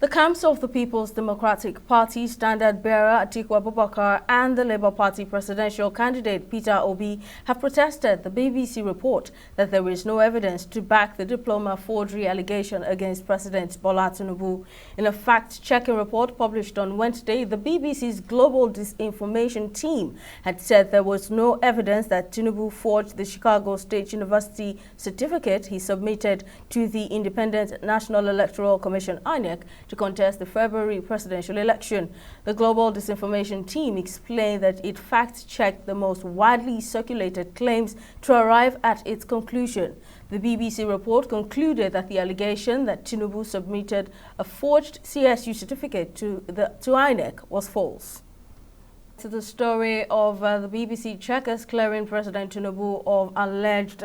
The camps of the People's Democratic Party standard-bearer Atiku Abubakar and the Labour Party presidential candidate Peter Obi have protested the BBC report that there is no evidence to back the diploma forgery allegation against President Bola Tinubu. In a fact-checking report published on Wednesday, the BBC's global disinformation team had said there was no evidence that Tinubu forged the Chicago State University certificate he submitted to the Independent National Electoral Commission (INEC) to contest the February presidential election. The global disinformation team explained that it fact-checked the most widely circulated claims to arrive at its conclusion. The BBC report concluded that the allegation that Tinubu submitted a forged CSU certificate to INEC was false. To the story of the BBC checkers clearing President Tinubu of alleged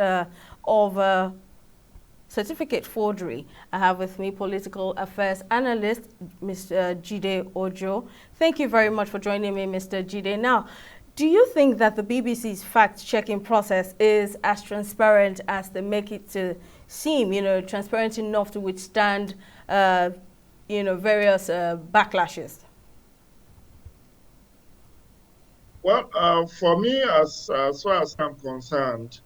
certificate forgery. I have with me political affairs analyst Mr. Jide Ojo. Thank you very much for joining me, Mr. Jide. Now, do you think that the BBC's fact-checking process is as transparent as they make it to seem, transparent enough to withstand, various backlashes? Well, for me, as far as I'm concerned,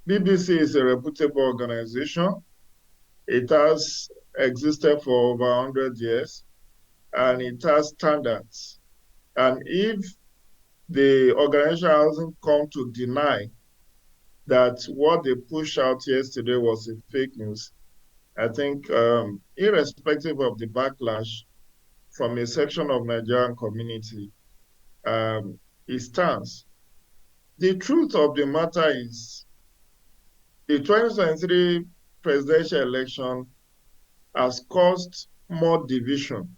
BBC is a reputable organization. It has existed for over 100 years, and it has standards. And if the organization hasn't come to deny that what they pushed out yesterday was a fake news, I think irrespective of the backlash from a section of Nigerian community, it stands. The truth of the matter is the 2023 presidential election has caused more division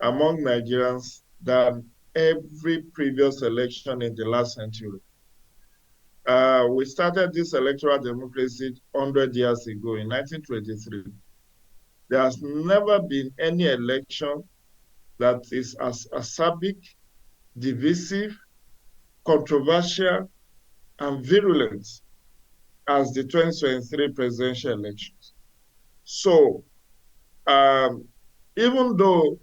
among Nigerians than every previous election in the last century. We started this electoral democracy 100 years ago in 1923. There has never been any election that is as acerbic, divisive, controversial, and virulent as the 2023 presidential elections. So, even though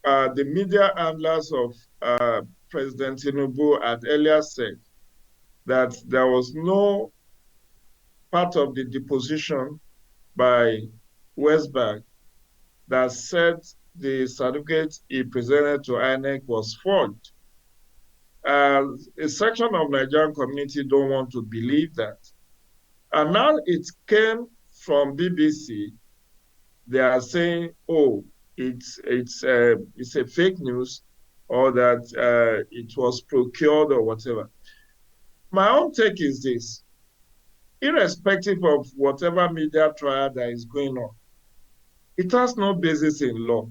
the media handlers of President Tinubu had earlier said that there was no part of the deposition by Westberg that said the certificate he presented to INEC was forged. A section of Nigerian community don't want to believe that. And now it came from BBC. They are saying, oh, it's a fake news, or that it was procured or whatever. My own take is this: irrespective of whatever media trial that is going on, it has no basis in law.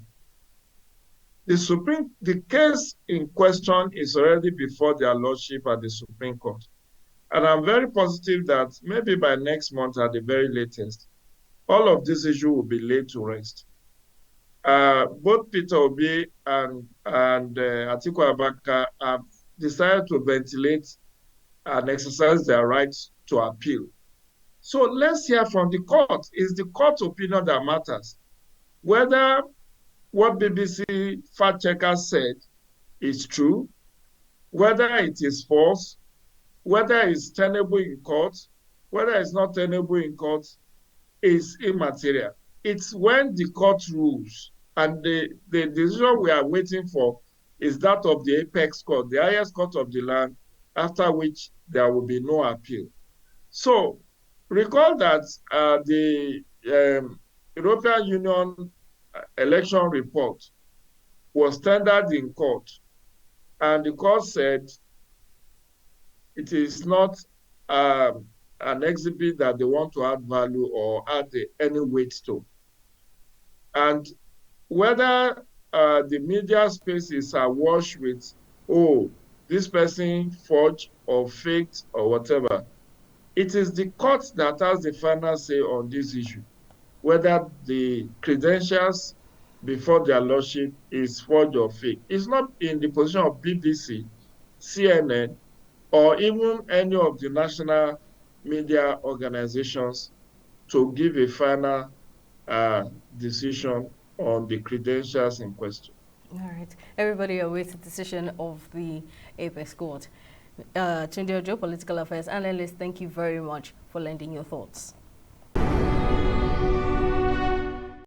The case in question is already before their lordship at the Supreme Court. And I'm very positive that maybe by next month at the very latest, all of this issue will be laid to rest. Both Peter Obi and Atiku Abubakar have decided to ventilate and exercise their right to appeal. So let's hear from the court. It's the court opinion that matters. Whether what BBC fact checkers said is true, whether it is false, whether it's tenable in court, whether it's not tenable in court, is immaterial. It's when the court rules, and the decision we are waiting for is that of the apex court, the highest court of the land, after which there will be no appeal. So recall that the European Union election report was tendered in court, and the court said it is not an exhibit that they want to add value or add any weight to. And whether the media space is awash with, oh, this person forged or faked or whatever, it is the court that has the final say on this issue, whether the credentials before their lordship is forged or fake. It's not in the position of BBC, CNN, or even any of the national media organizations to give a final decision on the credentials in question. All right. Everybody awaits the decision of the Apex Court. Tunde Ojo, political affairs analyst, thank you very much for lending your thoughts.